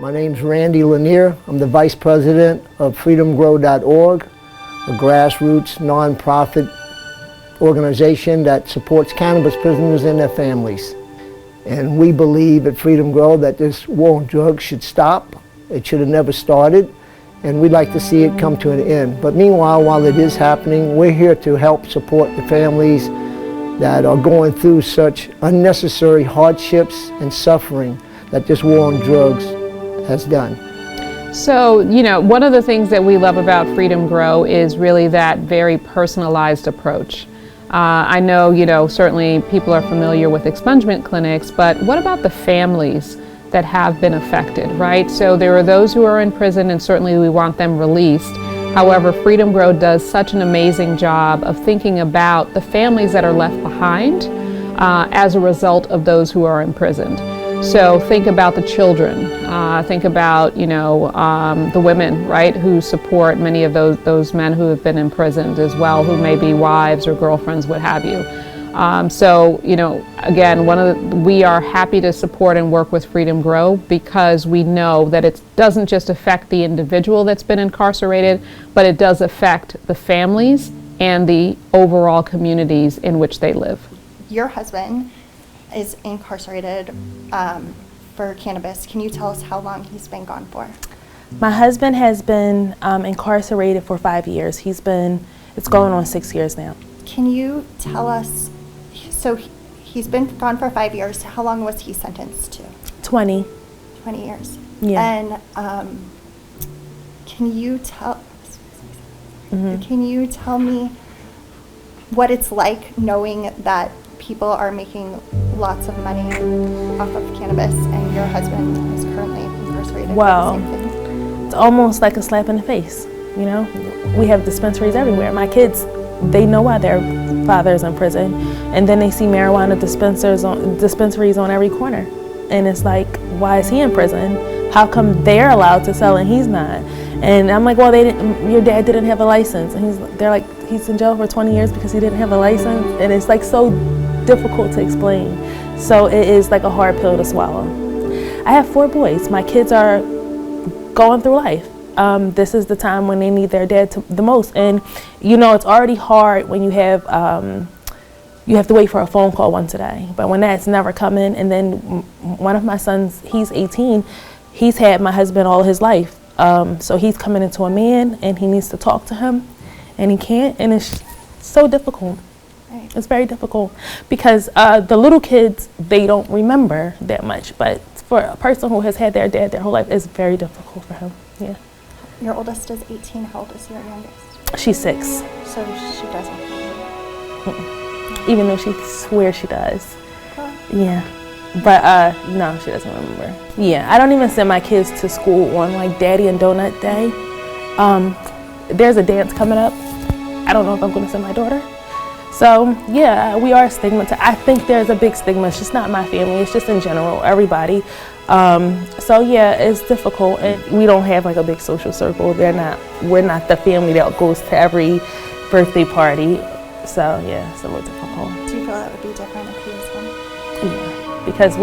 My name's Randy Lanier. I'm the Vice President of freedomgrow.org, a grassroots nonprofit organization that supports cannabis prisoners and their families. And we believe at Freedom Grow that this war on drugs should stop. It should have never started, and we'd like to see it come to an end. But meanwhile, while it is happening, we're here to help support the families that are going through such unnecessary hardships and suffering that this war on drugs has done. So, one of the things that we love about Freedom Grow is really that very personalized approach. I know, certainly people are familiar with expungement clinics, but what about the families that have been affected, right? So there are those who are in prison, and certainly we want them released. However, Freedom Grow does such an amazing job of thinking about the families that are left behind as a result of those who are imprisoned. So think about the children, think about, the women, right, who support many of those men who have been imprisoned as well, who may be wives or girlfriends, what have you. Again, we are happy to support and work with Freedom Grow because we know that it doesn't just affect the individual that's been incarcerated, but it does affect the families and the overall communities in which they live. Your husband is incarcerated for cannabis. Can you tell us how long he's been gone for? My husband has been incarcerated for 5 years. It's going on 6 years now. Can you tell us, so he's been gone for 5 years. How long was he sentenced to? 20. 20 years. Yeah. And can you tell me what it's like knowing that people are making lots of money off of cannabis and your husband is currently incarcerated for the same thing? It's almost like a slap in the face, We have dispensaries everywhere. My kids, they know why their father's in prison, and then they see marijuana dispensaries on every corner. And it's like, why is he in prison? How come they're allowed to sell and he's not? And I'm like, well, your dad didn't have a license. And they're like, he's in jail for 20 years because he didn't have a license. And it's like so difficult to explain. So it is like a hard pill to swallow. I have 4 boys. My kids are going through life. This is the time when they need their dad the most. And it's already hard when you have to wait for a phone call once a day. But when that's never coming, and then one of my sons, he's 18, he's had my husband all his life. So he's coming into a man and he needs to talk to him and he can't, and it's so difficult. Right. It's very difficult because the little kids, they don't remember that much, but for a person who has had their dad their whole life, it's very difficult for him. Yeah. Your oldest is 18. How old is your youngest? She's 6. So she doesn't remember. Even though she swears she does. Okay. Yeah. But no, she doesn't remember. Yeah, I don't even send my kids to school on like Daddy and Donut Day. There's a dance coming up. I don't know if I'm going to send my daughter. So yeah, we are stigmatized. I think there's a big stigma. It's just not my family. It's just in general, everybody. So yeah, it's difficult, and we don't have like a big social circle. We're not the family that goes to every birthday party. So yeah, it's a little difficult. Do you feel that would be different if he was home? Yeah, because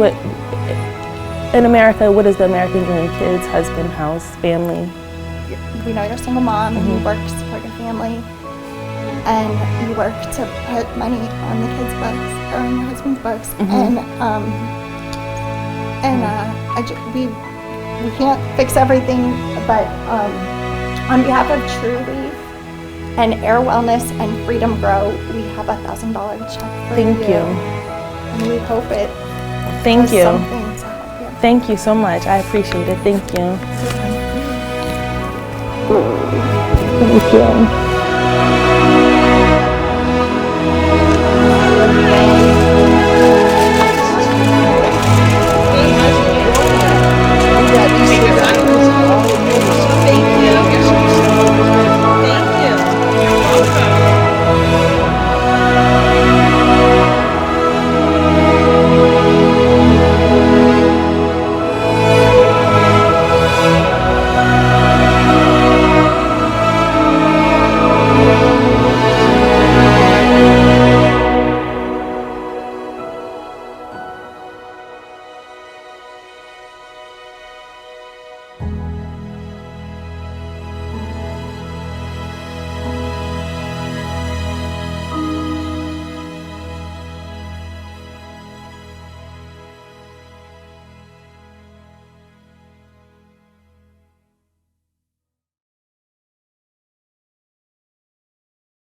in America, what is the American dream? Kids, husband, house, family. We know you're a single mom and you work to support your family, and you work to put money on the kids' books or on your husband's books, we can't fix everything, but on behalf of Trulieve and AYRwellness and Freedom Grow, we have $1,000 check for you. Thank you. And we hope it Thank does you. something to help you. Thank you so much. I appreciate it. Thank you. Thank you.